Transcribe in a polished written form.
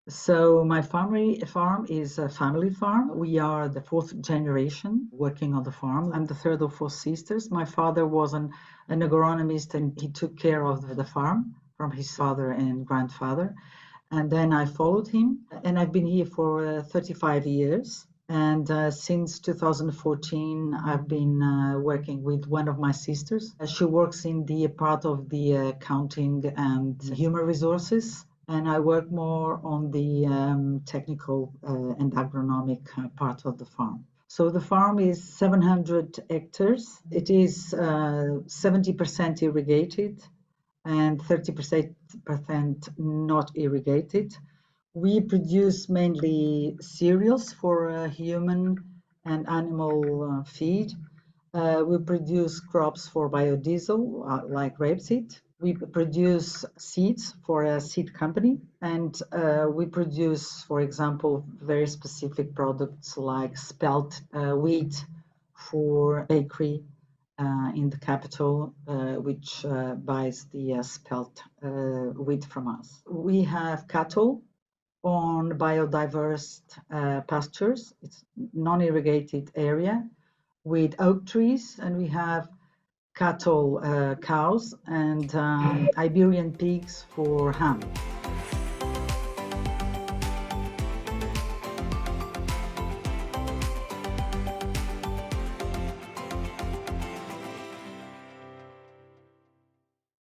So my farm is a family farm. We are the fourth generation working on the farm. I'm the third of four sisters. My father was an agronomist and he took care of the farm from his father and grandfather. And then I followed him and I've been here for 35 years. And since 2014, I've been working with one of my sisters. She works in the part of the accounting and human resources. And I work more on the technical and agronomic part of the farm. So the farm is 700 hectares. It is 70% irrigated and 30% not irrigated. We produce mainly cereals for human and animal feed. We produce crops for biodiesel, like rapeseed. We produce seeds for a seed company, and we produce, for example, very specific products like spelt wheat for bakery in the capital, which buys the spelt wheat from us. We have cattle on biodiverse pastures. It's non-irrigated area with oak trees, and we have cattle, cows, and Iberian pigs for ham.